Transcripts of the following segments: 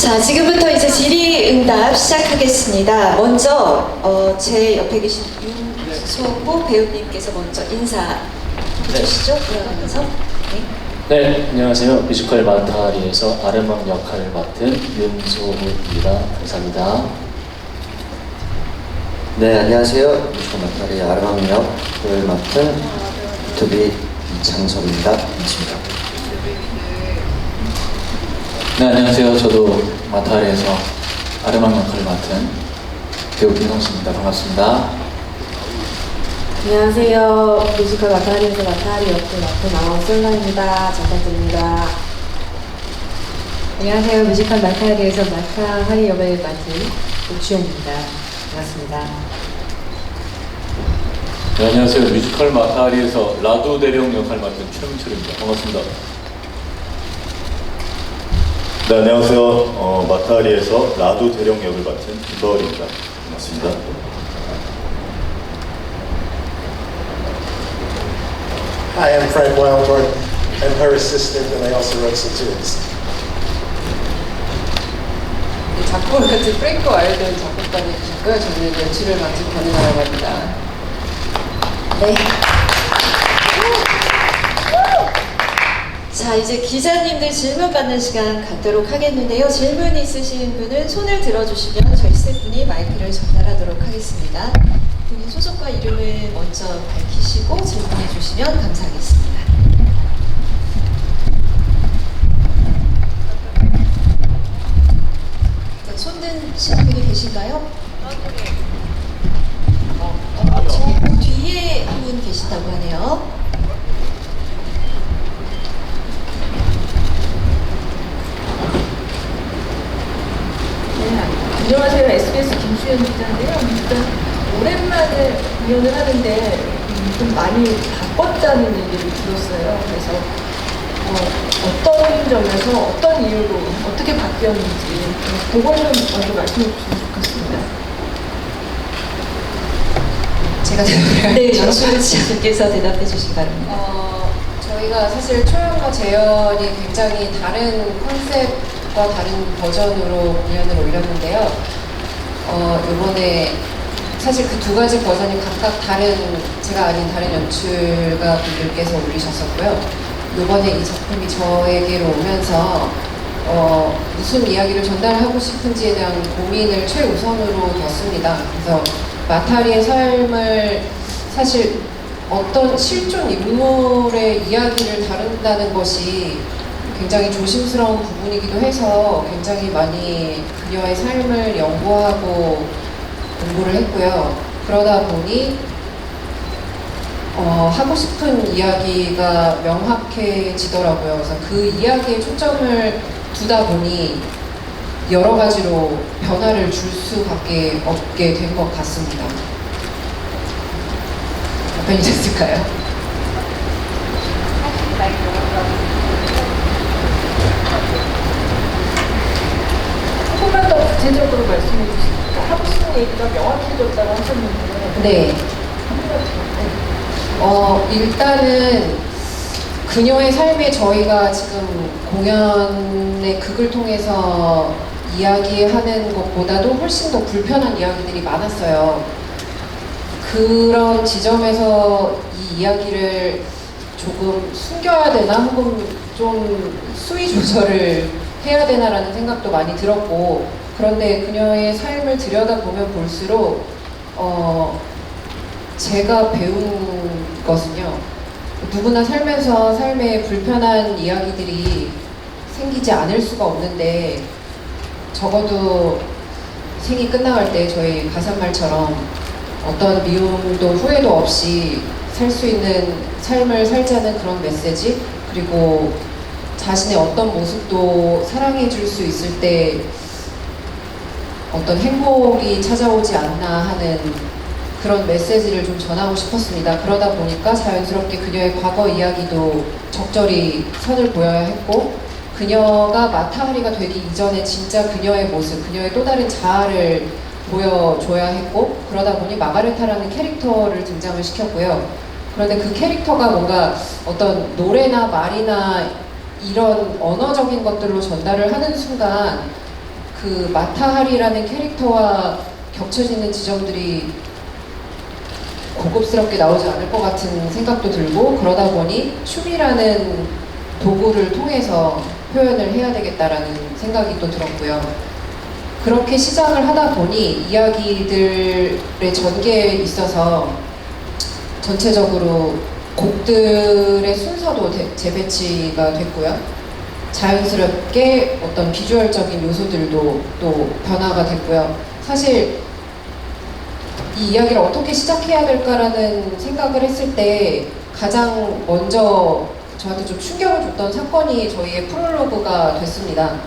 자, 지금부터 이제 질의응답 시작하겠습니다. 먼저 제 옆에 계신 윤소호 배우님께서 먼저 인사 해주시죠. 들어가면서. 네, 안녕하세요. 뮤지컬 마타하리에서 아르망 역할을 맡은 윤소호입니다. 감사합니다. 네, 안녕하세요. 뮤지컬 마타하리 아르망 역을 맡은 인터뷰 이창섭입니다. 반갑습니다. 네, 안녕하세요. 저도 마타하리에서 아르망 역할을 맡은 배우 김성수입니다. 반갑습니다. 안녕하세요. 뮤지컬 마타하리에서 마타하리 역을 맡은 아웃솔라입니다. 잘 부탁드립니다. 안녕하세요. 뮤지컬 마타하리에서 마타하리 역을 맡은 오주영입니다. 반갑습니다. 네, 안녕하세요. 뮤지컬 마타하리에서 라두 대령 역할을 맡은 최민철입니다. 반갑습니다. 네, 안녕하세요. 마타하리에서 라두 대령 역을 맡은 김바울입니다. 반갑습니다. Hi, I'm 프랭크와일혼. I'm her assistant and I also wrote some tunes. 작품을 같은 프랭크와일혼 작곡가님이시고요. 저는 연출을 맡은 권은아감독입니다. 네. 자, 이제 기자님들 질문 받는 시간 갖도록 하겠는데요. 질문 있으신 분은 손을 들어주시면 저희 스태프분이 마이크를 전달하도록 하겠습니다. 본인 소속과 이름을 먼저 밝히시고 질문해 주시면 감사하겠습니다. 네, 손 드신 분이 계신가요? 저 뒤에 한 분 계시다고 하네요. 안녕하세요. SBS 김수현 기자인데요. 일단 오랜만에 공연을 하는데 좀 많이 바꿨다는 얘기를 들었어요. 그래서 어떤 점에서 어떤 이유로 어떻게 바뀌었는지 그걸 좀 먼저 말씀해 주시면 좋겠습니다. 제가 대답을 네, 연출 지자님께서 대답해 주시기 바랍니다. 저희가 사실 초연과 재연이 굉장히 다른 컨셉과 다른 버전으로 공연을 올렸는데요. 이번에 사실 그 두 가지 버전이 각각 다른, 제가 아닌 다른 연출가 분들께서 올리셨었고요. 이번에 이 작품이 저에게로 오면서 무슨 이야기를 전달하고 싶은지에 대한 고민을 최우선으로 뒀습니다. 그래서 마타하리의 삶을 사실 어떤 실존 인물의 이야기를 다룬다는 것이 굉장히 조심스러운 부분이기도 해서 굉장히 많이 그녀의 삶을 연구하고 공부를 했고요. 그러다 보니 하고 싶은 이야기가 명확해지더라고요. 그래서 그 이야기에 초점을 두다 보니 여러 가지로 변화를 줄 수밖에 없게 된 것 같습니다. 답변이 됐을까요? 조금만 더 구체적으로 말씀해 주시니까 하고 싶은 얘기가 명확해졌다고 하셨는데 네. 일단은 그녀의 삶에 저희가 지금 공연의 극을 통해서 이야기하는 것보다도 훨씬 더 불편한 이야기들이 많았어요. 그런 지점에서 이 이야기를 조금 숨겨야 되나 혹은 좀 수위 조절을 해야 되나라는 생각도 많이 들었고, 그런데 그녀의 삶을 들여다보면 볼수록 제가 배운 것은요, 누구나 살면서 삶에 불편한 이야기들이 생기지 않을 수가 없는데 적어도 생이 끝나갈 때 저희 가사말처럼 어떤 미움도 후회도 없이 살 수 있는 삶을 살자는 그런 메시지, 그리고 자신의 어떤 모습도 사랑해 줄 수 있을 때 어떤 행복이 찾아오지 않나 하는 그런 메시지를 좀 전하고 싶었습니다. 그러다 보니까 자연스럽게 그녀의 과거 이야기도 적절히 선을 보여야 했고, 그녀가 마타하리가 되기 이전에 진짜 그녀의 모습, 그녀의 또 다른 자아를 보여줘야 했고, 그러다 보니 마가레타라는 캐릭터를 등장을 시켰고요. 그런데 그 캐릭터가 뭔가 어떤 노래나 말이나 이런 언어적인 것들로 전달을 하는 순간 그 마타하리라는 캐릭터와 겹쳐지는 지점들이 고급스럽게 나오지 않을 것 같은 생각도 들고, 그러다 보니 춤이라는 도구를 통해서 표현을 해야 되겠다라는 생각이 또 들었고요. 그렇게 시작을 하다 보니 이야기들의 전개에 있어서 전체적으로 곡들의 순서도 재배치가 됐고요. 자연스럽게 어떤 비주얼적인 요소들도 또 변화가 됐고요. 사실 이 이야기를 어떻게 시작해야 될까라는 생각을 했을 때 가장 먼저 저한테 좀 충격을 줬던 사건이 저희의 프롤로그가 됐습니다.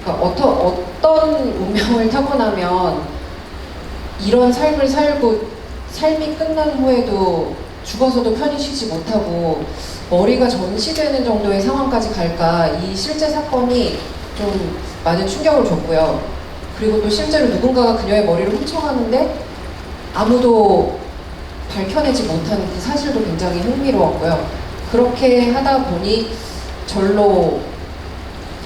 그러니까 어떤 운명을 타고나면 이런 삶을 살고 삶이 끝난 후에도 죽어서도 편히 쉬지 못하고 머리가 전시되는 정도의 상황까지 갈까, 이 실제 사건이 좀 많은 충격을 줬고요. 그리고 또 실제로 누군가가 그녀의 머리를 훔쳐가는데 아무도 밝혀내지 못한 그 사실도 굉장히 흥미로웠고요. 그렇게 하다 보니 절로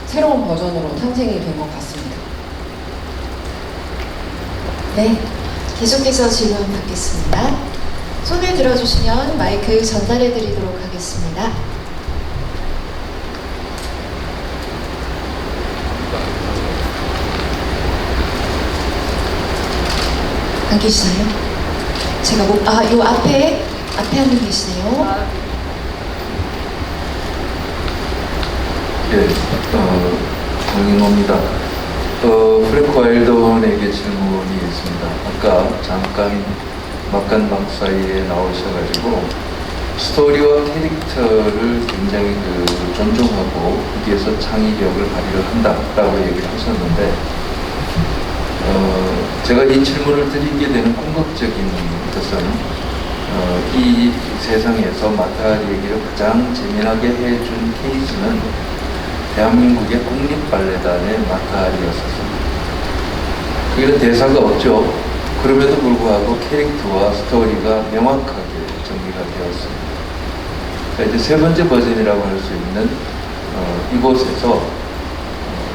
새로운 버전으로 탄생이 된 것 같습니다. 네, 계속해서 질문 받겠습니다. 손을 들어주시면 마이크 전달해 드리도록 하겠습니다. 안 계시나요? 제가 요 앞에 한 분 계시네요. 예, 정인호입니다. 프랭크와일혼에게 질문이 있습니다. 아까 잠깐 막간막 사이에 나오셔가지고 스토리와 캐릭터를 굉장히 존중하고 거기에서 창의력을 발휘를 한다라고 얘기를 하셨는데, 제가 이 질문을 드리게 되는 궁극적인 것은 이 세상에서 마타하리 얘기를 가장 재미나게 해준 케이스는 대한민국의 국립발레단의 마타하리였었습니다. 거기는 대사가 없죠. 그럼에도 불구하고 캐릭터와 스토리가 명확하게 정리가 되었습니다. 그러니까 이제 세 번째 버전이라고 할 수 있는 이곳에서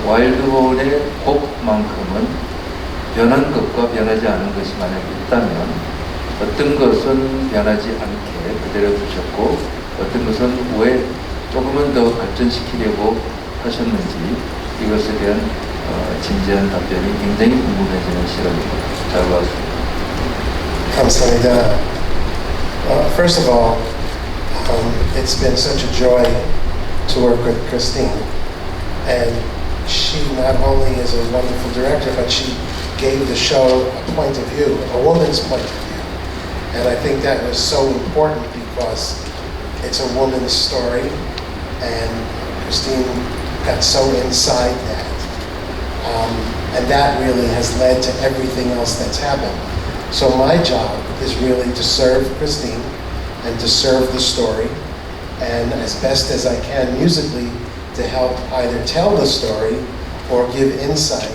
와일드혼의 곡만큼은 변한 것과 변하지 않은 것이 만약에 있다면 어떤 것은 변하지 않게 그대로 두셨고 어떤 것은 왜 조금은 더 발전시키려고 하셨는지, 이것에 대한 진지한 답변이 굉장히 궁금해지는 시간입니다. 잘 봤습니다. 감사합니다. First of all, it's been such a joy to work with Christine, and she not only is a wonderful director, but she gave the show a point of view, a woman's point of view, and I think that was so important because it's a woman's story, and Christine got so inside that, and that really has led to everything else that's happened. So my job is really to serve Christine and to serve the story, and as best as I can musically to help either tell the story or give insight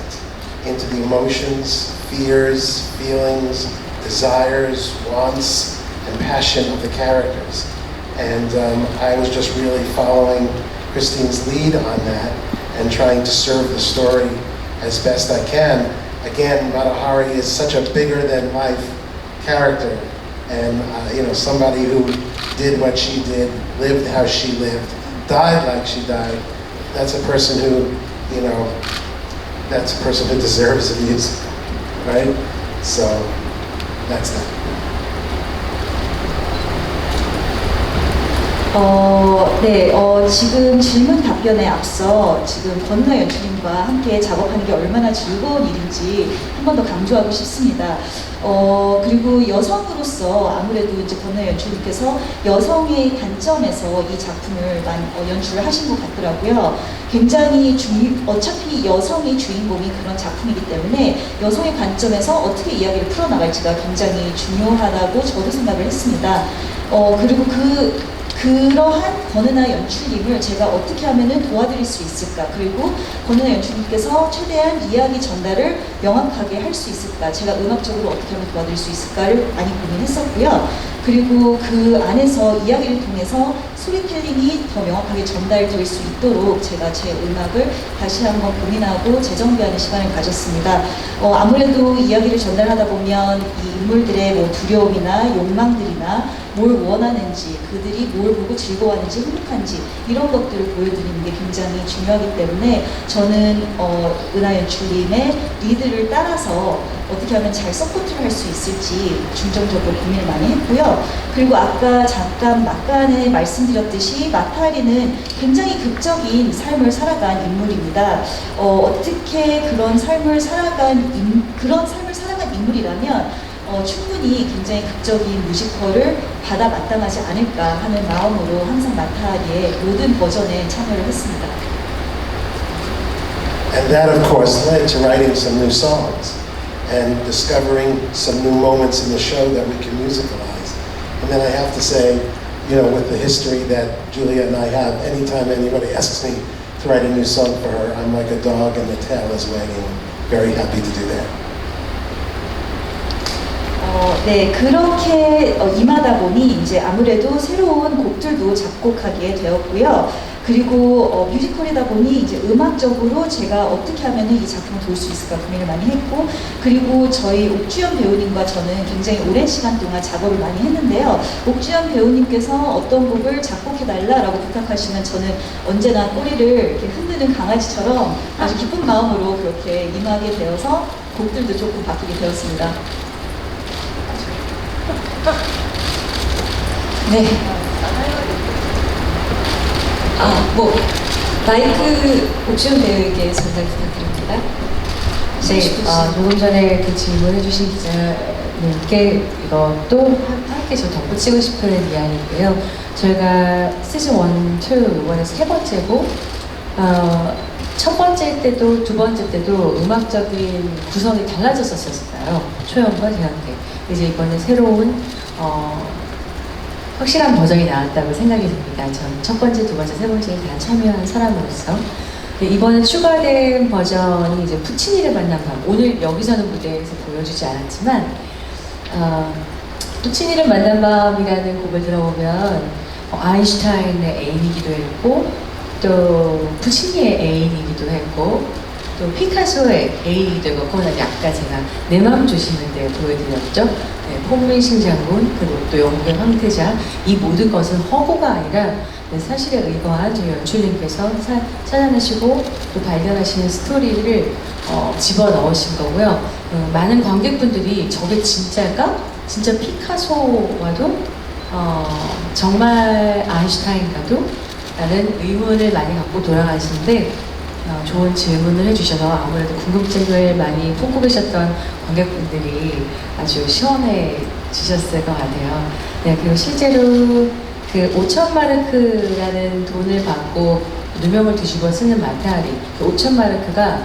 into the emotions, fears, feelings, desires, wants, and passion of the characters. And I was just really following Christine's lead on that and trying to serve the story as best I can. Again, Matáhari is such a bigger-than-life character, and somebody who did what she did, lived how she lived, died like she died. That's a person who, that's a person who deserves a musical, right? So that's that. 지금 질문 답변에 앞서 지금 권은아 연출님과 함께 작업하는 게 얼마나 즐거운 일인지 한 번 더 강조하고 싶습니다. 그리고 여성으로서 아무래도 이제 권은아 연출님께서 여성의 관점에서 이 작품을 연출을 하신 것 같더라고요. 굉장히 어차피 여성이 주인공인 그런 작품이기 때문에 여성의 관점에서 어떻게 이야기를 풀어나갈지가 굉장히 중요하다고 저도 생각을 했습니다. 그리고 그러한 권은아 연출님을 제가 어떻게 하면 도와드릴 수 있을까, 그리고 권은아 연출님께서 최대한 이야기 전달을 명확하게 할 수 있을까, 제가 음악적으로 어떻게 하면 도와드릴 수 있을까를 많이 고민했었고요. 그리고 그 안에서 이야기를 통해서 스토리텔링이 더 명확하게 전달될 수 있도록 제가 제 음악을 다시 한번 고민하고 재정비하는 시간을 가졌습니다. 아무래도 이야기를 전달하다 보면 이 인물들의 뭐 두려움이나 욕망들이나 뭘 원하는지, 그들이 뭘 보고 즐거워하는지, 행복한지 이런 것들을 보여드리는 게 굉장히 중요하기 때문에 저는 은하 연출님의 리드를 따라서 어떻게 하면 잘 서포트를 할 수 있을지 중점적으로 고민을 많이 했고요. 그리고 아까 잠깐 막간에 말씀드렸듯이 마타하리는 굉장히 극적인 삶을 살아간 인물입니다. 어떻게 그런 삶을 살아간 인물이라면 충분히 굉장히 극적인 뮤지컬을 받아 마땅하지 않을까 하는 마음으로 항상 마타하리의 모든 버전에 참여를 했습니다. And that, of course, led to writing some new songs and discovering some new moments in the show that we can musicalize. And then I have to say, you know, with the history that Julia and I have, anytime anybody asks me to write a new song for her, I'm like a dog and the tail is wagging. Very happy to do that. 네, 그렇게 임하다 보니 이제 아무래도 새로운 곡들도 작곡하게 되었고요. 그리고 뮤지컬이다 보니 이제 음악적으로 제가 어떻게 하면 이 작품을 도울 수 있을까 고민을 많이 했고, 그리고 저희 옥주연 배우님과 저는 굉장히 오랜 시간 동안 작업을 많이 했는데요. 옥주연 배우님께서 어떤 곡을 작곡해달라라고 부탁하시면 저는 언제나 꼬리를 이렇게 흔드는 강아지처럼 아주 기쁜 마음으로 그렇게 임하게 되어서 곡들도 조금 바뀌게 되었습니다. 네. 마이크 옥주연 배우에게 전달 부탁드립니다. 네, 조금 전에 그 질문해 주신 기자님께 이것도 함께 저 덧붙이고 싶은 이야기인데요. 저희가 시즌 1, 2, 이번에 세 번째고, 첫 번째 때도 두 번째 때도 음악적인 구성이 달라졌었어요. 초연과 대학 때. 이제 이번에 새로운 확실한 버전이 나왔다고 생각이 듭니다. 전 첫 번째, 두 번째, 세 번째에 다 참여한 사람으로서. 이번에 추가된 버전이 이제 푸치니를 만난 밤. 오늘 여기서는 무대에서 보여주지 않았지만, 푸치니를 만난 밤이라는 곡을 들어보면 아인슈타인의 애인이기도 했고, 또 푸치니의 애인이기도 했고, 또 피카소의 애인이기도 했고, 그건 약간 제가 내 마음 조심을 때 보여드렸죠. 네, 홍민신 장군, 그리고 또 영국의 황태자, 이 모든 것은 허구가 아니라 사실에 의거한 저희 연출님께서 찾아내시고 또 발견하시는 스토리를 집어넣으신 거고요. 많은 관객분들이 저게 진짜일까? 진짜 피카소와도 정말 아인슈타인과도? 라는 의문을 많이 갖고 돌아가시는데 좋은 질문을 해주셔서 아무래도 궁금증을 많이 품고 계셨던 관객분들이 아주 시원해지셨을 것 같아요. 네, 그리고 실제로 그 5,000마르크라는 돈을 받고 누명을 뒤집어 쓰는 마타하리, 그 5,000마르크가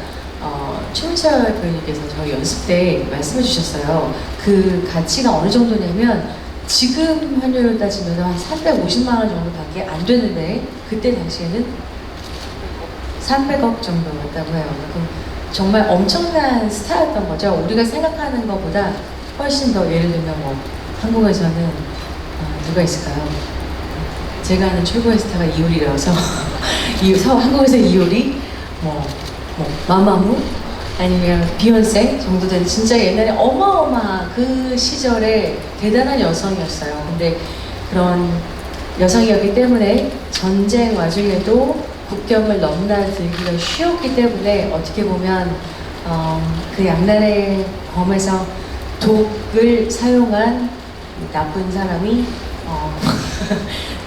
최민철 배우님께서 저희 연습 때 말씀해 주셨어요. 그 가치가 어느 정도냐면 지금 환율로 따지면 한 350만 원 정도밖에 안 되는데 그때 당시에는 300억 정도였다고 해요. 그럼 정말 엄청난 스타였던 거죠. 우리가 생각하는 것보다 훨씬 더, 예를 들면 뭐 한국에서는 누가 있을까요? 제가 아는 최고의 스타가 이효리라서 한국에서 이효리, 마마무, 아니면 비욘세 정도 되는 진짜 옛날에 어마어마한 그 시절에 대단한 여성이었어요. 근데 그런 여성이었기 때문에 전쟁 와중에도 국경을 넘나들기가 쉬웠기 때문에 어떻게 보면 그 양날의 검에서 독을 사용한 나쁜 사람이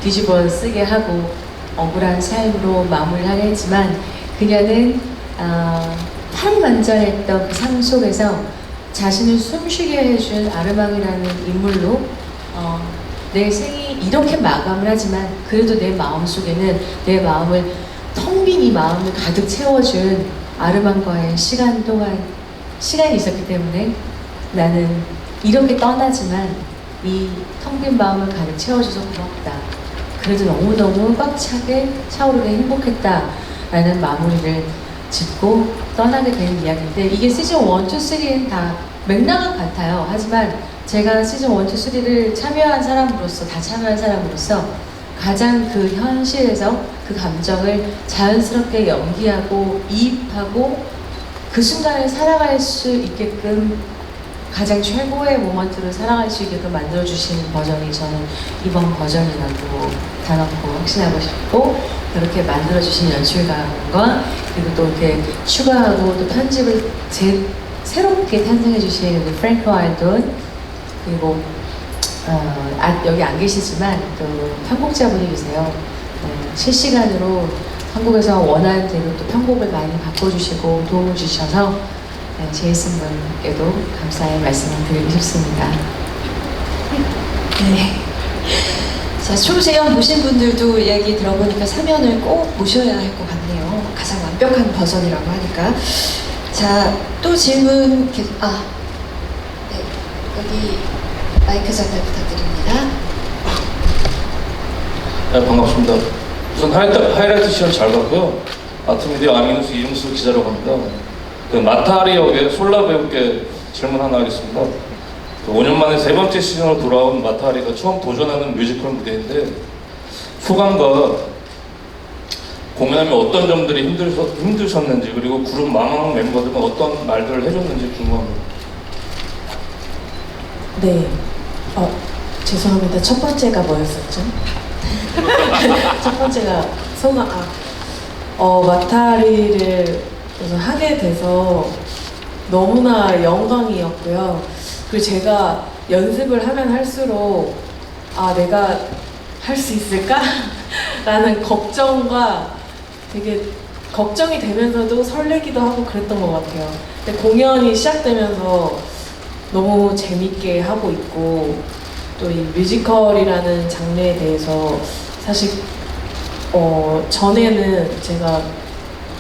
뒤집어 쓰게 하고 억울한 삶으로 마무리하려 했지만 그녀는 판만장했던 그 삶 속에서 자신을 숨쉬게 해준 아르망이라는 인물로 내 생이 이렇게 마감을 하지만 그래도 내 마음 속에는 내 마음을 텅 빈 이 마음을 가득 채워준 아르망과의 시간이 있었기 때문에 나는 이렇게 떠나지만 이 텅 빈 마음을 가득 채워줘서 고맙다. 그래도 너무너무 꽉 차게 차오르게 행복했다 라는 마무리를 짓고 떠나게 된 이야기인데 이게 시즌 1, 2, 3는 다 맥락은 같아요. 하지만 제가 시즌 1, 2, 3를 참여한 사람으로서 가장 그 현실에서 그 감정을 자연스럽게 연기하고 이입하고 그 순간을 살아갈 수 있게끔 가장 최고의 모먼트를 살아갈 수 있게끔 만들어주신 버전이 저는 이번 버전이라고 단언코 확신하고 싶고, 그렇게 만들어주신 연출가과 그리고 또 이렇게 추가하고 또 편집을 새롭게 탄생해주신 우리 프랭크와일혼, 그리고 여기 안 계시지만 또 편곡자분이 계세요. 실시간으로 한국에서 원하는 대로 또 편곡을 많이 바꿔주시고 도움을 주셔서 제이슨 분께도 감사의 말씀을 드리고 싶습니다. 네. 자, 초재연 보신 분들도 이야기 들어보니까 3연을 꼭 보셔야 할 것 같네요. 가장 완벽한 버전이라고 하니까. 자, 또 질문 네, 여기 마이크 전달 부탁드립니다. 네, 반갑습니다. 우선 하이라이트 시연 잘 봤고요. 아트미디어 아미누스 이용수 기자라고 합니다. 그 마타하리 역의 솔라 배우께 질문 하나 하겠습니다. 5년 만에 3번째 시즌으로 돌아온 마타하리가 처음 도전하는 뮤지컬 무대인데 소감과 공연하면 어떤 점들이 힘드셨는지, 그리고 그룹 마마무 멤버들은 어떤 말들을 해줬는지 궁금합니다. 네. 죄송합니다. 첫 번째가 뭐였었죠? 첫 번째가 마타하리를 하게 돼서 너무나 영광이었고요. 그리고 제가 연습을 하면 할수록 내가 할 수 있을까? 라는 걱정과 되게 걱정이 되면서도 설레기도 하고 그랬던 것 같아요. 근데 공연이 시작되면서 너무 재밌게 하고 있고, 또 이 뮤지컬이라는 장르에 대해서 사실 전에는 제가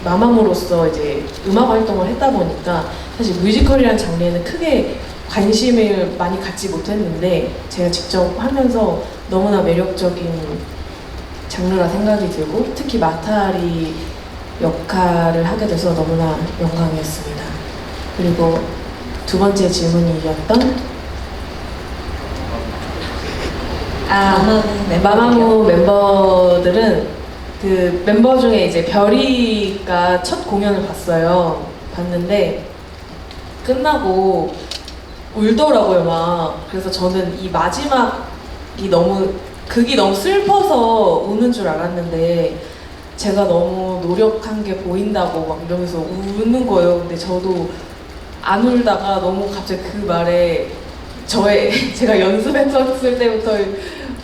마마무로서 이제 음악 활동을 했다 보니까 사실 뮤지컬이라는 장르에는 크게 관심을 많이 갖지 못했는데 제가 직접 하면서 너무나 매력적인 장르라 생각이 들고, 특히 마타하리 역할을 하게 돼서 너무나 영광이었습니다. 그리고 두 번째 질문이었던 마마무 멤버들은 그 멤버 중에 이제 별이가 첫 공연을 봤는데 끝나고 울더라고요, 막. 그래서 저는 이 마지막이 극이 너무 슬퍼서 우는 줄 알았는데 제가 너무 노력한 게 보인다고 막 이러면서 우는 거예요. 근데 저도 안 울다가 너무 갑자기 그 말에 제가 연습했었을 때부터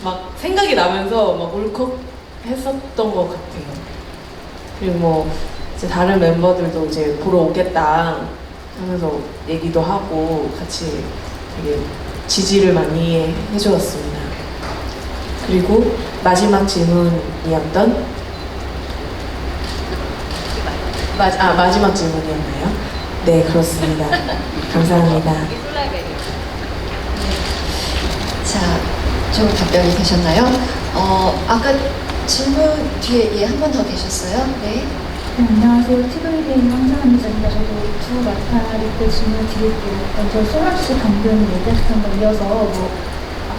막 생각이 나면서 막 울컥 했었던 것 같아요. 그리고 이제 다른 멤버들도 이제 보러 오겠다 하면서 얘기도 하고 같이 되게 지지를 많이 해주었습니다. 그리고 마지막 질문이었던 마지막 질문이었나요? 네, 그렇습니다. 감사합니다. 자, 좀 답변이 되셨나요? 아까 질문 뒤에 한 번 더 계셨어요? 네. 안녕하세요. TVBN 황정한 기자입니다. 저도 두 마타하리 때 질문을 드릴게요. 먼저 소라씨 방금 얘기했던 거 이어서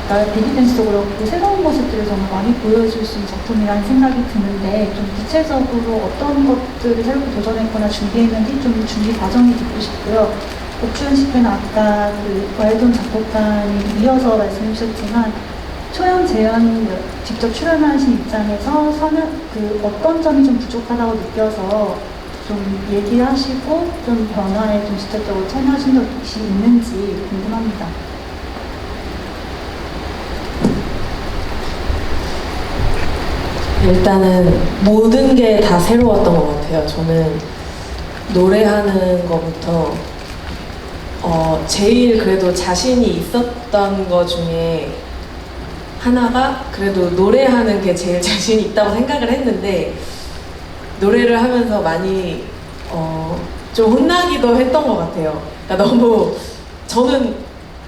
아까 베이비댄스도 그렇고 새로운 모습들을 정말 많이 보여줄 수 있는 작품이라는 생각이 드는데, 좀 구체적으로 어떤 것들을 새롭게 도전했거나 준비했는지 좀 준비 과정이 듣고 싶고요. 옥주현 씨는 아까 그 와일돈 작곡가님 이어서 말씀해 주셨지만 초연, 재연 직접 출연하신 입장에서 어떤 점이 좀 부족하다고 느껴서 좀 얘기하시고 좀 변화에 좀 직접적으로 참여하신 적이 있는지 궁금합니다. 일단은 모든 게 다 새로웠던 것 같아요. 저는 노래하는 것부터 제일 그래도 자신이 있었던 것 중에 하나가 그래도 노래하는 게 제일 자신이 있다고 생각을 했는데, 노래를 하면서 많이 좀 혼나기도 했던 것 같아요. 그러니까 너무 저는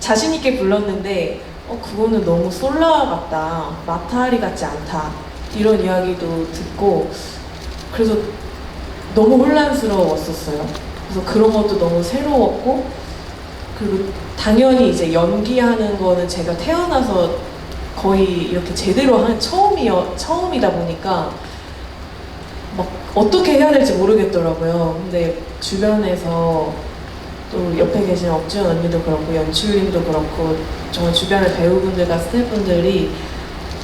자신 있게 불렀는데 그거는 너무 솔라 같다, 마타하리 같지 않다, 이런 이야기도 듣고, 그래서 너무 혼란스러웠었어요. 그래서 그런 것도 너무 새로웠고, 그리고 당연히 이제 연기하는 거는 제가 태어나서 거의 이렇게 제대로 한 처음이다 보니까 막 어떻게 해야 될지 모르겠더라고요. 근데 주변에서 또 옆에 계신 억지연 언니도 그렇고 연출님도 그렇고 정말 주변의 배우분들과 스태프분들이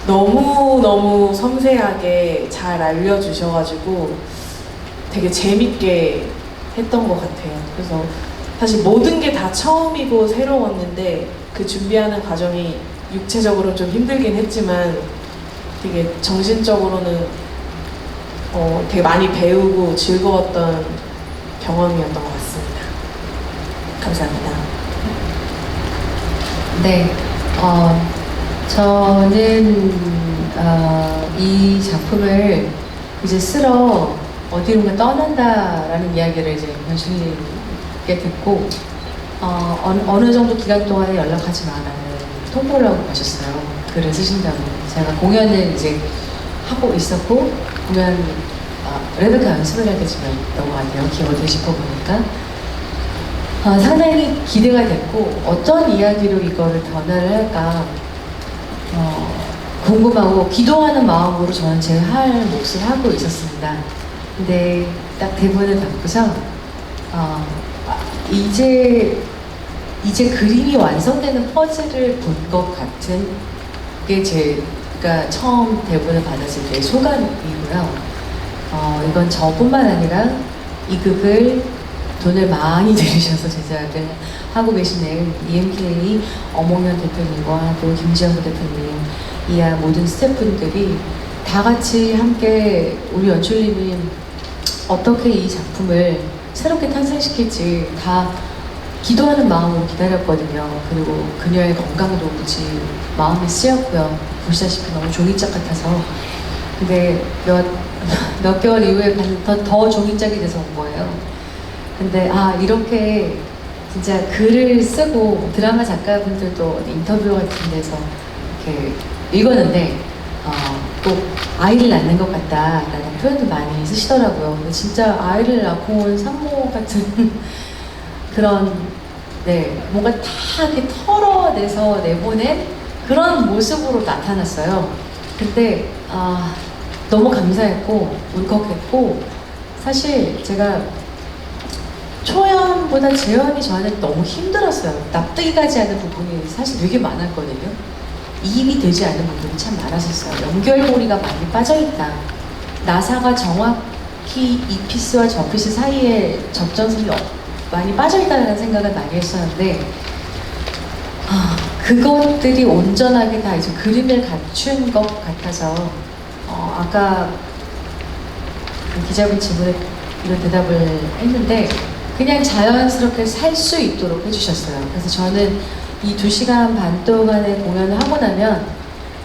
너무너무 섬세하게 잘 알려주셔가지고 되게 재밌게 했던 것 같아요. 그래서 사실 모든 게 다 처음이고 새로웠는데 그 준비하는 과정이 육체적으로 좀 힘들긴 했지만 되게 정신적으로는 되게 많이 배우고 즐거웠던 경험이었던 것 같습니다. 감사합니다. 네, 저는 이 작품을 이제 쓰러 어디론가 떠난다라는 이야기를 이제 연출님께 듣고 어느 정도 기간 동안에 연락하지 마라는 통보를 하고 가셨어요. 글을 쓰신다고. 제가 공연을 이제 하고 있었고 공연 레베카 연습을 할 때쯤이었던 것 같아요. 기억을 되짚어 보니까 상당히 기대가 됐고 어떤 이야기로 이거를 변화를 할까 궁금하고 기도하는 마음으로 저는 제 할 몫을 하고 있었습니다. 근데 딱 대본을 받고서 이제 그림이 완성되는 퍼즐을 본 것 같은 게 제가 처음 대본을 받았을 때의 소감이고요. 이건 저뿐만 아니라 이 극을 돈을 많이 들이셔서 제작을 하고 계시는 EMK 엄홍현 대표님과 또 김지현 대표님 이하 모든 스태프분들이 다 같이 함께 우리 연출님이 어떻게 이 작품을 새롭게 탄생시킬지 다 기도하는 마음으로 기다렸거든요. 그리고 그녀의 건강도 무지 마음이 쓰였고요. 보시다시피 너무 종이짝 같아서. 근데 몇 개월 이후에 더 종이짝이 돼서 온 거예요. 근데 이렇게 진짜 글을 쓰고 드라마 작가분들도 인터뷰 같은 데서 이렇게 읽었는데 꼭 아이를 낳는 것 같다라는 표현도 많이 쓰시더라고요. 근데 진짜 아이를 낳고 온 산모 같은 그런 뭔가 다 이렇게 털어내서 내보낸 그런 모습으로 나타났어요. 근데 너무 감사했고 울컥했고 사실 제가 초연보다 재연이 저한테 너무 힘들었어요. 납득이 가지 않는 부분이 사실 되게 많았거든요. 이입이 되지 않는 부분이 참 많았었어요. 연결고리가 많이 빠져있다. 나사가 정확히 이 피스와 저 피스 사이에 접전선이 많이 빠져있다는 생각을 많이 했었는데 그것들이 온전하게 다 이제 그림을 갖춘 것 같아서 아까 그 기자분 질문에 이런 대답을 했는데 그냥 자연스럽게 살 수 있도록 해주셨어요. 그래서 저는 이 2시간 반 동안의 공연을 하고 나면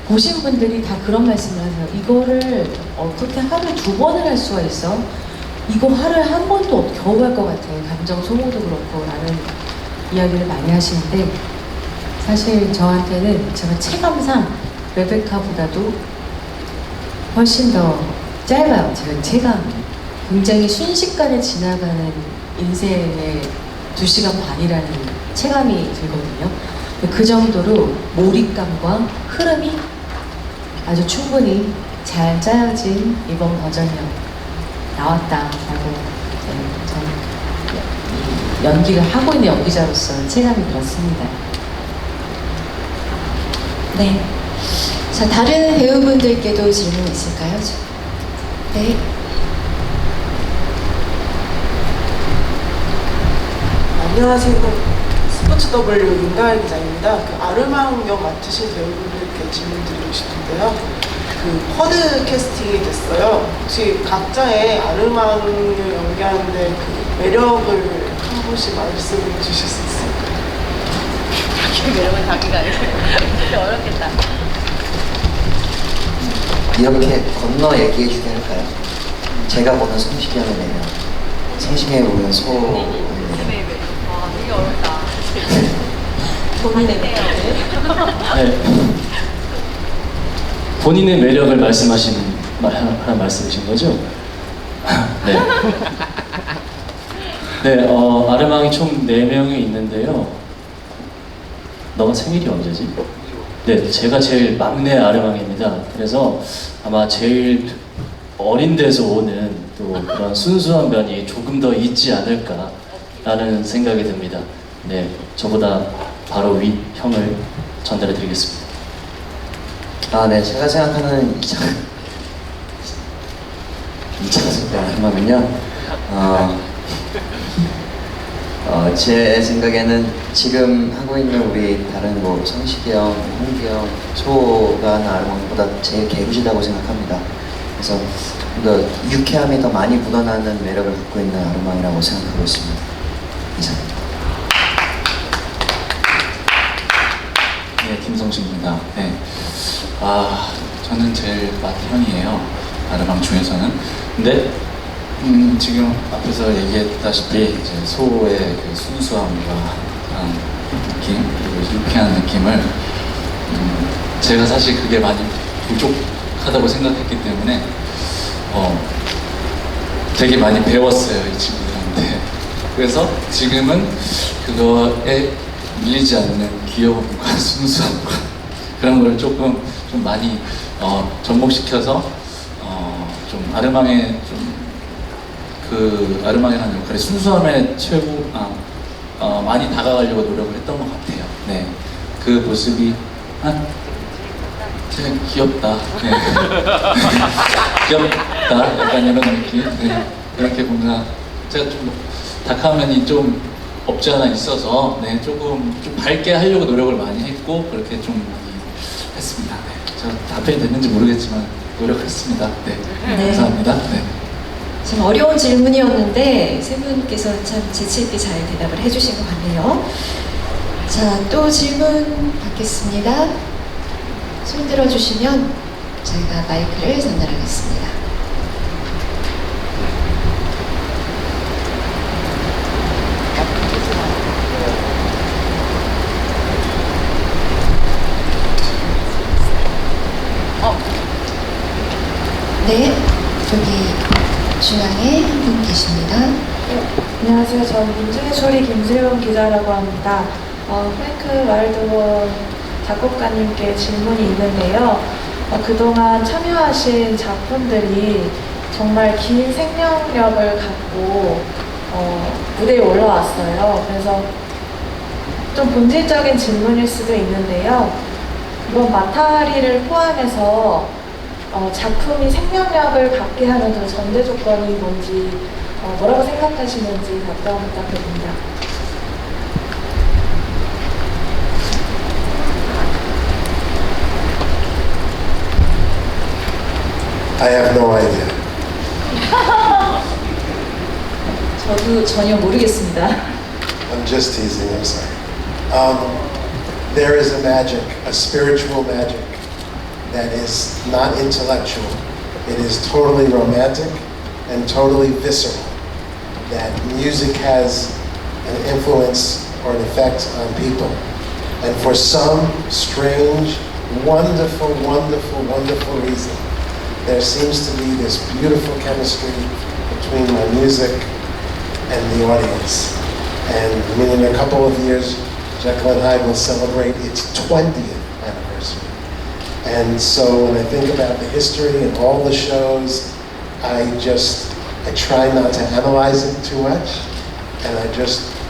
보신 분들이 다 그런 말씀을 하세요. 이거를 어떻게 하루에 2번을 할 수가 있어? 이거 하루에 한 번도 겨우 할 것 같아. 감정 소모도 그렇고 라는 이야기를 많이 하시는데 사실 저한테는 제가 체감상 레베카보다도 훨씬 더 짧아요. 제가 체감 굉장히 순식간에 지나가는 인생의 2시간 반이라는 체감이 들거든요. 그 정도로 몰입감과 흐름이 아주 충분히 잘 짜여진 이번 버전이 나왔다라고 저는 연기를 하고 있는 연기자로서 체감이 그렇습니다. 네. 자, 다른 배우분들께도 질문 있을까요? 네. 안녕하세요. 스포츠 W 윤가을 기자입니다. 그 아르망 역 맡으신 배우분들께 질문드리고 싶은데요. 그 쿼드 캐스팅이 됐어요. 혹시 각자의 아르망을 연기하는데 그 매력을 한 번씩 말씀해 주실 수 있을까요? 매력은 자기가 알죠. 어렵겠다. 이렇게 건너 얘기해 주게 할까요? 제가 보는 성시경의 매력, 성시경이 보는 소의 되게 어렵다. 본인의 매력. 네. 본인의 매력을 말씀하시는 하는 말씀이신 거죠? 네. 네, 아르망이 총 4명이 있는데요. 너가 생일이 언제지? 네, 제가 제일 막내 아르망입니다. 그래서 아마 제일 어린 데서 오는 또 그런 순수한 면이 조금 더 있지 않을까라는 생각이 듭니다. 네, 저보다 바로 위 형을 전달해 드리겠습니다. 네, 제가 생각하는 2차 아르망은요, 제 생각에는 지금 하고 있는 우리 다른 뭐 성식이 형, 홍기 형, 소가 하는 아르망보다 제일 개구지다고 생각합니다. 그래서 좀 더 유쾌함이 더 많이 묻어나는 매력을 갖고 있는 아르망이라고 생각하고 있습니다. 이상입니다. 네, 김성식입니다. 네, 저는 제일 맏형이에요. 아르망 중에서는. 근데 지금 앞에서 얘기했다시피 이제 소의 그 순수함과 느낌, 그리고 유쾌한 느낌을 제가 사실 그게 많이 부족하다고 생각했기 때문에 되게 많이 배웠어요, 이 친구들한테. 그래서 지금은 그거에 밀리지 않는 귀여움과 순수함과 그런 걸 조금 좀 많이 접목시켜서 좀 아르망의 그 아르망이라는 역할이 순수함에 많이 다가가려고 노력을 했던 것 같아요. 네, 그 모습이 되게 귀엽다. 네. 귀엽다. 약간 이런 느낌. 네. 그렇게 뭔가 제가 좀 다크한 면이 좀 없지 않아 있어서 네, 조금 좀 밝게 하려고 노력을 많이 했고 그렇게 좀 많이 했습니다. 네. 제가 답변이 됐는지 모르겠지만 노력했습니다. 네. 네. 감사합니다. 네. 좀 어려운 질문이었는데 세 분께서 참 재치있게 잘 대답을 해주신 것 같네요. 자, 또 질문 받겠습니다. 손 들어주시면 저희가 마이크를 전달하겠습니다. 네, 여기 중앙에 한 분 계십니다. 안녕하세요. 저는 민중의 소리 김세용 기자라고 합니다. 프랭크와일혼 작곡가님께 질문이 있는데요. 그동안 참여하신 작품들이 정말 긴 생명력을 갖고 무대에 올라왔어요. 그래서 좀 본질적인 질문일 수도 있는데요. 이번 마타하리를 포함해서 작품이 생명력을 갖게 하는 그 전제 조건이 뭔지 뭐라고 생각하시는지 답변 부탁드립니다. I have no idea. 저도 전혀 모르겠습니다. I'm just teasing, I'm sorry. There is a magic, a spiritual magic that is not intellectual. It is totally romantic and totally visceral. That music has an influence or an effect on people. And for some strange, wonderful, wonderful, wonderful reason, there seems to be this beautiful chemistry between my music and the audience. And in a couple of years, Jekyll and Hyde will celebrate its 20th anniversary. And so when I think about the history and all the shows, I try not to analyze it too much. And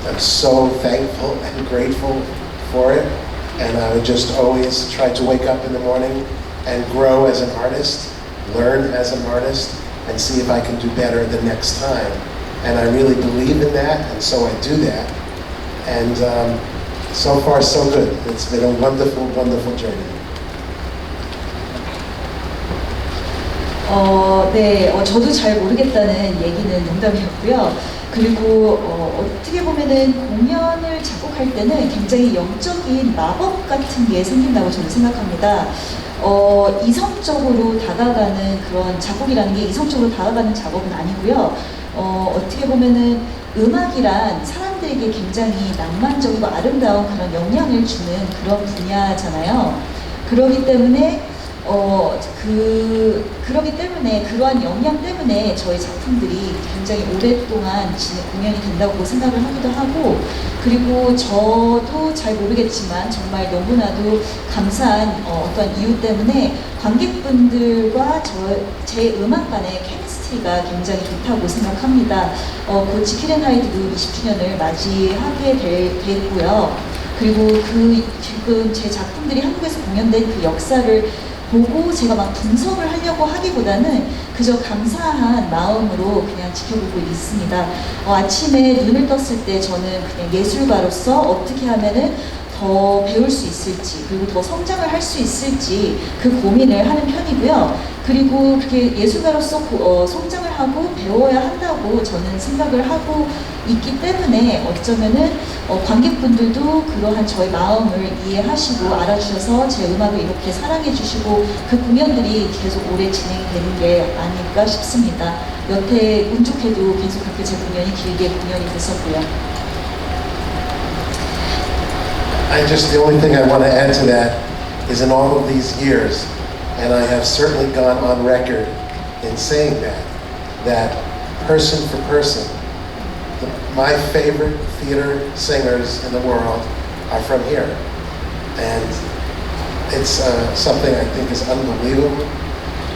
I'm so thankful and grateful for it. And I would just always try to wake up in the morning and grow as an artist, learn as an artist, and see if I can do better the next time. And I really believe in that, and so I do that. And so far, so good. It's been a wonderful, wonderful journey. 네, 저도 잘 모르겠다는 얘기는 농담이었고요. 그리고 어떻게 보면은 공연을 작곡할 때는 굉장히 영적인 마법 같은 게 생긴다고 저는 생각합니다. 이성적으로 다가가는 그런 작곡이라는 게 이성적으로 다가가는 작업은 아니고요. 어떻게 보면은 음악이란 사람들에게 굉장히 낭만적이고 아름다운 그런 영향을 주는 그런 분야잖아요. 그렇기 때문에 그러기 때문에 그러한 역량 때문에 저희 작품들이 굉장히 오랫동안 공연이 된다고 생각을 하기도 하고, 그리고 저도 잘 모르겠지만 정말 너무나도 감사한 어떤 이유 때문에 관객분들과 제 음악 간의 케미스트리가 굉장히 좋다고 생각합니다. 곧 지킬 앤 하이드도 20주년을 맞이하게 됐고요. 그리고 지금 제 작품들이 한국에서 공연된 그 역사를 보고 제가 막 분석을 하려고 하기보다는 그저 감사한 마음으로 그냥 지켜보고 있습니다. 아침에 눈을 떴을 때 저는 그냥 예술가로서 어떻게 하면은 더 배울 수 있을지, 그리고 더 성장을 할 수 있을지 그 고민을 하는 편이고요. 그리고 그게 예술가로서 성장을 하고 배워야 한다고 저는 생각을 하고 있기 때문에 어쩌면은 관객분들도 그러한 저의 마음을 이해하시고 알아주셔서 제 음악을 이렇게 사랑해 주시고 그 공연들이 계속 오래 진행되는 게 아닐까 싶습니다. 여태 운 좋게도 계속 그렇게 제 공연이 길게 공연이 됐었고요. The only thing I want to add to that is in all of these years, and I have certainly gone on record in saying that person for person, my favorite theater singers in the world are from here. And it's something I think is unbelievable.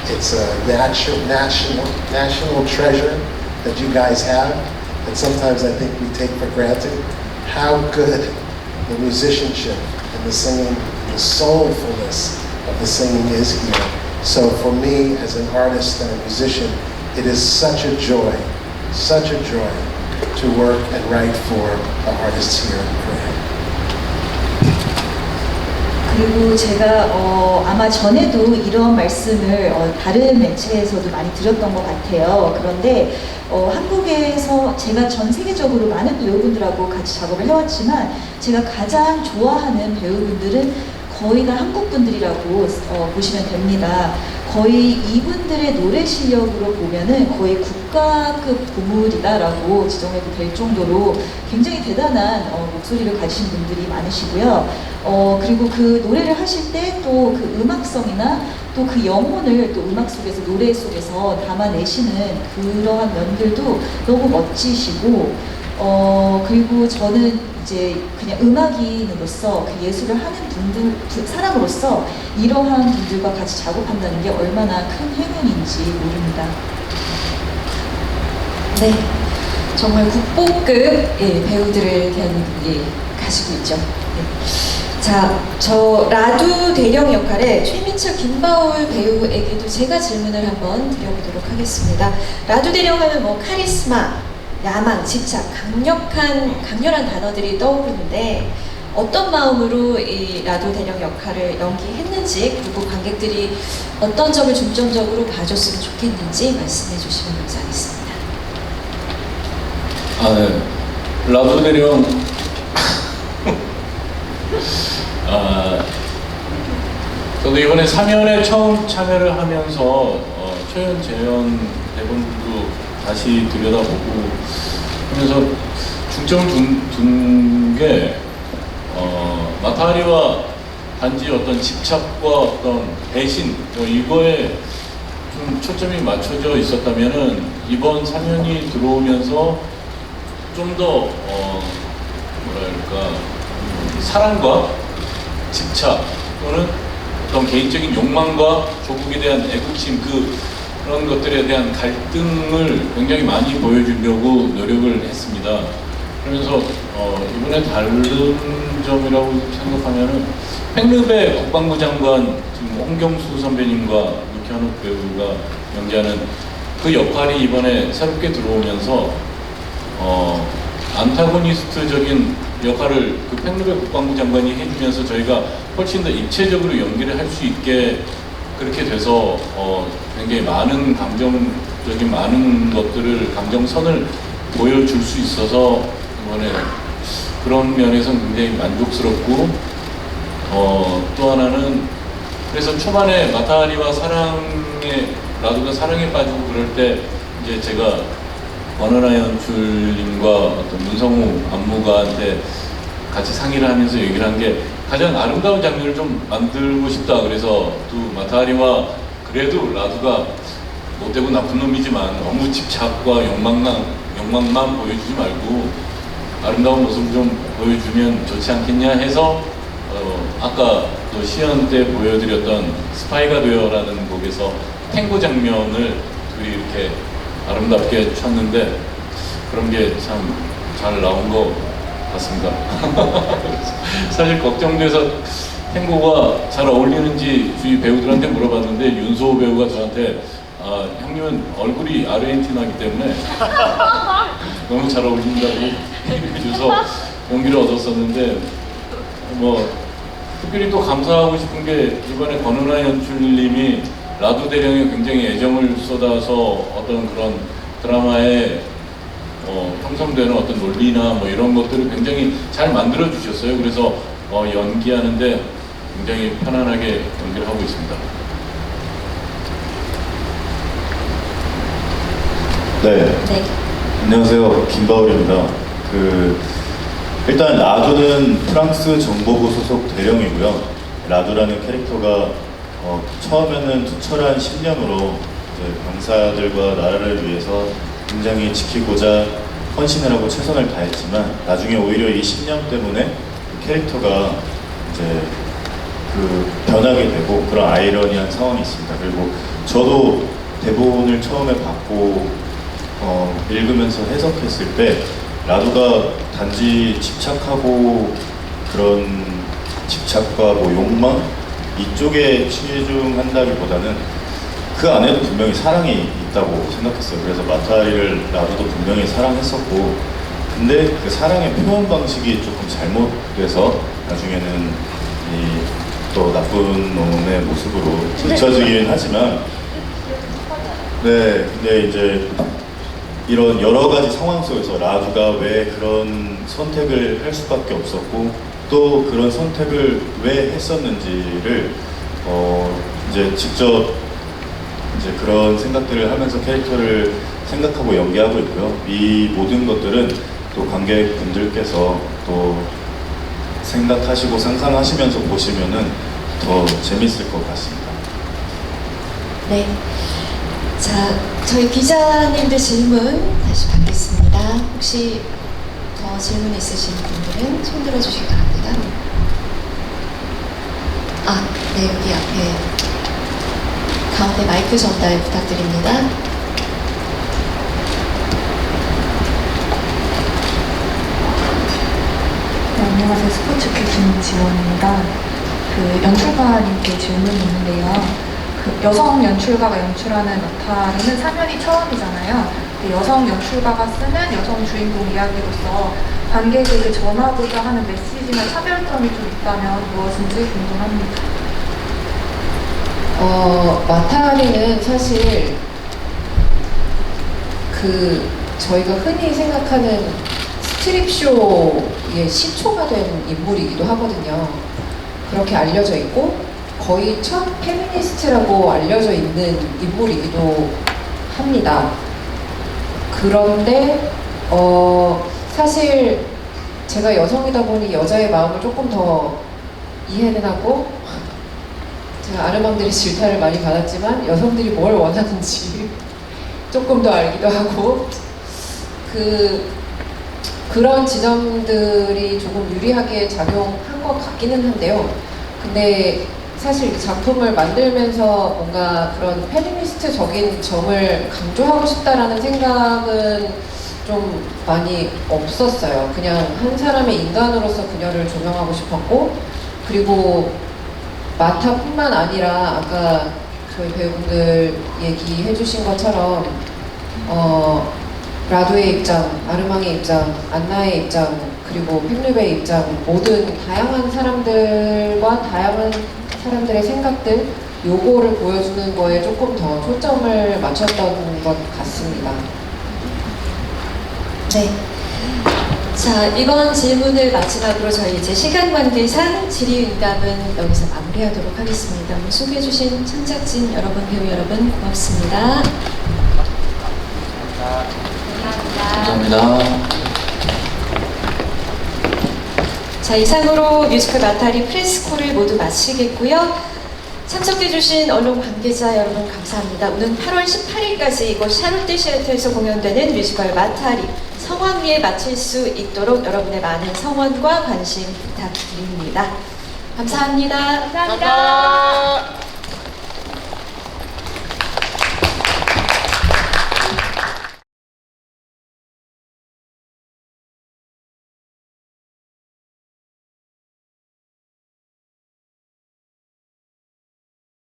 It's a national treasure that you guys have, and sometimes I think we take for granted how good the musicianship and the singing, the soulfulness of the singing is here. So for me, as an artist and a musician, it is such a joy to work and write for the artists here in Korea. 그리고 제가 아마 전에도 이런 말씀을 다른 매체에서도 많이 드렸던 것 같아요. 그런데 한국에서 제가 전 세계적으로 많은 배우분들하고 같이 작업을 해왔지만 제가 가장 좋아하는 배우분들은 거의 다 한국 분들이라고 보시면 됩니다. 거의 이분들의 노래 실력으로 보면은 거의 국가급 보물이다라고 지정해도 될 정도로 굉장히 대단한 목소리를 가지신 분들이 많으시고요. 그리고 그 노래를 하실 때 또 그 음악성이나 또 그 영혼을 또 음악 속에서, 노래 속에서 담아내시는 그러한 면들도 너무 멋지시고, 그리고 저는 이제 그냥 음악인으로서 그 예술을 하는 사람으로서 이러한 분들과 같이 작업한다는 게 얼마나 큰 행운인지 모릅니다. 네, 정말 국보급 배우들을 가지고 있죠. 네. 자, 저 라두 대령 역할의 최민철, 김바울 배우에게도 제가 질문을 한번 드려보도록 하겠습니다. 라두 대령 하면 뭐 카리스마, 야망, 집착, 강렬한 단어들이 떠오르는데 어떤 마음으로 이 라두 대령 역할을 연기했는지, 그리고 관객들이 어떤 점을 중점적으로 봐줬으면 좋겠는지 말씀해 주시면 감사하겠습니다. 네. 라두 대령 저도 이번에 3연에 처음 참여를 하면서 초연, 재연 대본도 다시 들여다보고 하면서 중점을 둔 게 마타하리와 단지 어떤 집착과 어떤 배신 이거에 좀 초점이 맞춰져 있었다면은 이번 3연이 들어오면서 좀 더 뭐랄까 사랑과 집착 또는 어떤 개인적인 욕망과 조국에 대한 애국심 그런 것들에 대한 갈등을 굉장히 많이 보여주려고 노력을 했습니다. 그러면서 이번에 다른 점이라고 생각하면은 팽르베 국방부 장관 지금 홍경수 선배님과 유현욱 배우가 연기하는 그 역할이 이번에 새롭게 들어오면서 안타고니스트적인 역할을 그 팽르베 국방부 장관이 해주면서 저희가 훨씬 더 입체적으로 연기를 할 수 있게 그렇게 돼서 굉장히 많은 감정적인 많은 것들을, 감정선을 보여줄 수 있어서 이번에 그런 면에서 굉장히 만족스럽고, 또 하나는 그래서 초반에 마타하리와 라두가 사랑에 빠지고 그럴 때 이제 제가 권은아 연출님과 어떤 문성우 안무가한테 같이 상의를 하면서 얘기를 한 게 가장 아름다운 장면을 좀 만들고 싶다. 그래서 또 마타하리와 그래도 라두가 못되고 나쁜 놈이지만 너무 집착과 욕망만 보여주지 말고 아름다운 모습을 좀 보여주면 좋지 않겠냐 해서 아까 또 시연 때 보여드렸던 스파이가 되어라는 곡에서 탱고 장면을 둘이 이렇게 아름답게 췄는데 그런 게 참 잘 나온 것 같습니다. 사실 걱정돼서 탱고가 잘 어울리는지 주위 배우들한테 물어봤는데 윤소호 배우가 저한테 형님은 얼굴이 아르헨티나이기 때문에 너무 잘 어울린다고 해줘서 용기를 얻었었는데 뭐 특별히 또 감사하고 싶은 게 이번에 권은아 연출님이 라두 대령에 굉장히 애정을 쏟아서 어떤 그런 드라마에 형성되는 어떤 논리나 뭐 이런 것들을 굉장히 잘 만들어 주셨어요. 그래서 연기하는데 굉장히 편안하게 연기를 하고 있습니다. 네. 안녕하세요. 김바울입니다. 일단 라두는 프랑스 정보부 소속 대령이고요. 라두라는 캐릭터가 처음에는 투철한 신념으로 이제 병사들과 나라를 위해서 굉장히 지키고자 헌신을 하고 최선을 다했지만 나중에 오히려 이 신념 때문에 그 캐릭터가 이제 변하게 되고 그런 아이러니한 상황이 있습니다. 그리고 저도 대본을 처음에 받고 읽으면서 해석했을 때 라두가 단지 집착하고 그런 집착과 뭐 욕망 이쪽에 치중한다기보다는 그 안에도 분명히 사랑이 있다고 생각했어요. 그래서 마타하리를 라두도 분명히 사랑했었고 근데 그 사랑의 표현 방식이 조금 잘못돼서 나중에는 또 나쁜 놈의 모습으로 비춰지긴 하지만 네, 근데 이제 이런 여러 가지 상황 속에서 라두가 왜 그런 선택을 할 수밖에 없었고 또 그런 선택을 왜 했었는지를 이제 직접 이제 그런 생각들을 하면서 캐릭터를 생각하고 연기하고 있고요. 이 모든 것들은 또 관객분들께서 또 생각하시고 상상하시면서 보시면은 더 재밌을 것 같습니다. 네. 자, 저희 기자님들 질문 다시 받겠습니다. 혹시 더 질문 있으신 분들은 손 들어주시기 바랍니다. 네, 여기 앞에 가운데 마이크 전달 부탁드립니다. 네, 안녕하세요. 스포츠캐 김지원입니다. 연출가님께 질문이 있는데요. 여성 연출가가 연출하는 마타하리는 3년이 처음이잖아요. 여성 연출가가 쓰는 여성 주인공 이야기로서 관객에게 전하고자 하는 메시지나 차별점이 좀 있다면 무엇인지 궁금합니다. 마타하리는 사실 저희가 흔히 생각하는 스트립쇼의 시초가 된 인물이기도 하거든요. 그렇게 알려져 있고 거의 첫 페미니스트라고 알려져 있는 인물이기도 합니다. 그런데 사실 제가 여성이다 보니 여자의 마음을 조금 더 이해는 하고 제가 아르망들의 질타를 많이 받았지만 여성들이 뭘 원하는지 조금 더 알기도 하고 그런 지점들이 조금 유리하게 작용한 것 같기는 한데요. 근데 사실 작품을 만들면서 뭔가 그런 페미니스트적인 점을 강조하고 싶다라는 생각은 좀 많이 없었어요. 그냥 한 사람의 인간으로서 그녀를 조명하고 싶었고 그리고 마타뿐만 아니라 아까 저희 배우분들 얘기해 주신 것처럼 라두의 입장, 아르망의 입장, 안나의 입장, 그리고 팽르베의 입장 모든 다양한 사람들과 다양한 사람들의 생각들 요거를 보여주는 거에 조금 더 초점을 맞췄던 것 같습니다. 네. 자, 이번 질문을 마지막으로 저희 이제 시간 관계상 질의응답은 여기서 마무리하도록 하겠습니다. 오늘 소개해주신 창작진 여러분, 배우 여러분 고맙습니다. 감사합니다. 자, 자, 이상으로 뮤지컬 마타하리 프레스콜을 모두 마치겠고요. 참석해주신 언론 관계자 여러분 감사합니다. 오는 8월 18일까지 이곳 샤롯데씨어터에서 공연되는 뮤지컬 마타하리 성황리에 마칠 수 있도록 여러분의 많은 성원과 관심 부탁드립니다. 감사합니다. 감사합니다.